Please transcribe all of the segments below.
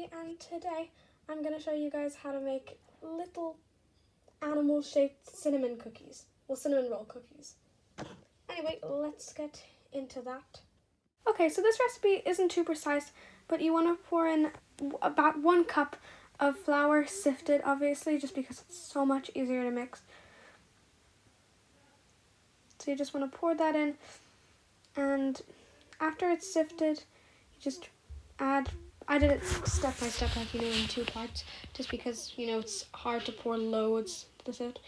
Sophie, and today I'm going to show you guys how to make little animal-shaped cinnamon cookies. Well, cinnamon roll cookies. Anyway, let's get into that. Okay, so this recipe isn't too precise, but you want to pour in about 1 cup of flour, sifted obviously, just because it's so much easier to mix. So you just want to pour that in, and after it's sifted, you just add, I did it step by step, like, in 2 parts, just because, it's hard to pour loads to the sift.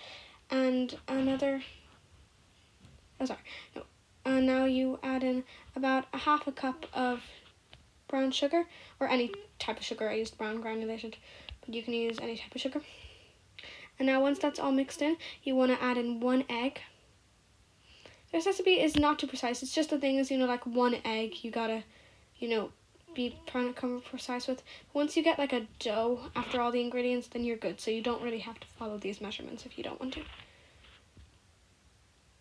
And now you add in about a half a cup of brown sugar, or any type of sugar. I used brown granulated, but you can use any type of sugar. And now once that's all mixed in, you want to add in 1 egg. This recipe is not too precise. It's just the thing is, like 1 egg, you gotta, be trying to come precise with. Once you get like a dough after all the ingredients, then you're good. So you don't really have to follow these measurements if you don't want to.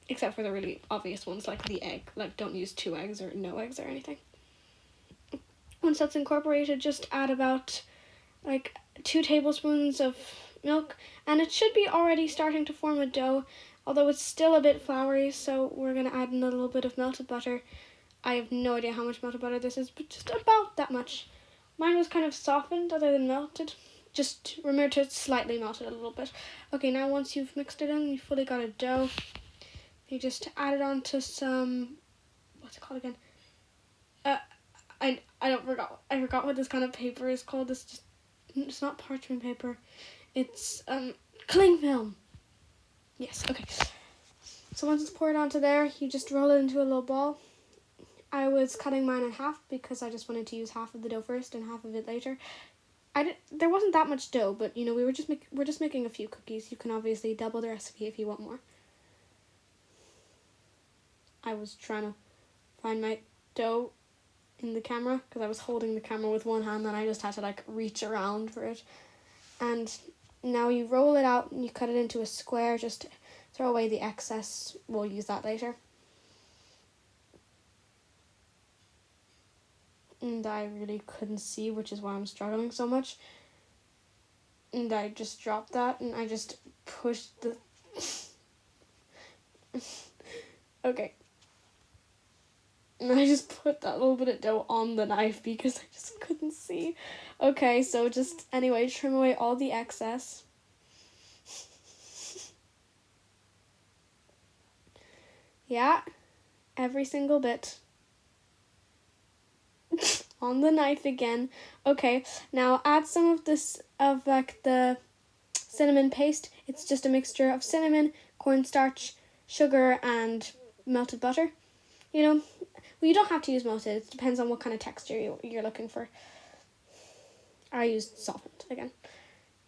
Except for the really obvious ones, like the egg. Like, don't use 2 eggs or no eggs or anything. Once that's incorporated, just add about like 2 tablespoons of milk, and it should be already starting to form a dough, although it's still a bit floury, so we're going to add in a little bit of melted butter. I have no idea how much melted butter this is, but just about that much. Mine was kind of softened other than melted. Just remember to slightly melt it a little bit. Okay, now once you've mixed it in, you've fully got a dough. You just add it onto some, what's it called again? I forgot what this kind of paper is called. It's not parchment paper. It's cling film. Yes, okay. So once it's poured onto there, you just roll it into a little ball. I was cutting mine in half because I just wanted to use half of the dough first and half of it later. There wasn't that much dough, but we're just making a few cookies. You can obviously double the recipe if you want more. I was trying to find my dough in the camera because I was holding the camera with one hand, and I just had to reach around for it. And now you roll it out and you cut it into a square. Just throw away the excess. We'll use that later. And I really couldn't see, which is why I'm struggling so much. And I just dropped that, and I just pushed the... Okay. And I just put that little bit of dough on the knife because I just couldn't see. Okay, so just, anyway, trim away all the excess. Yeah, every single bit. On the knife again. Okay, now add some of the cinnamon paste. It's just a mixture of cinnamon, cornstarch, sugar, and melted butter. Well, you don't have to use melted. It depends on what kind of texture you're looking for. I used softened again.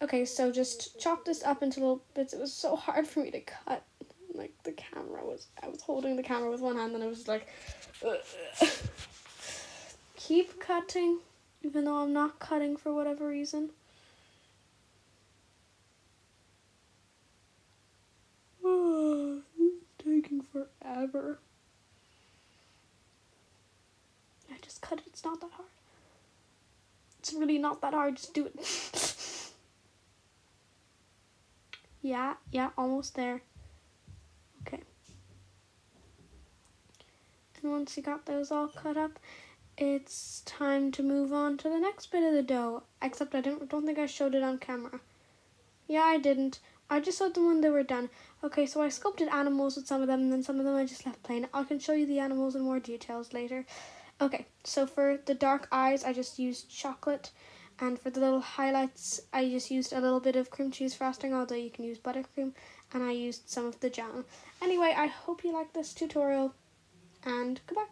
Okay, so just chop this up into little bits. It was so hard for me to cut. I was holding the camera with one hand, and I was like, keep cutting, even though I'm not cutting for whatever reason. Oh, this is taking forever. I just cut it. It's not that hard. It's really not that hard. Just do it. Yeah, almost there. Okay. And once you got those all cut up, it's time to move on to the next bit of the dough. Except I don't think I showed it on camera. Yeah, I didn't. I just showed them when they were done. Okay, so I sculpted animals with some of them, and then some of them I just left plain. I can show you the animals in more details later. Okay, so for the dark eyes, I just used chocolate. And for the little highlights, I just used a little bit of cream cheese frosting, although you can use buttercream. And I used some of the jam. Anyway, I hope you liked this tutorial, and goodbye.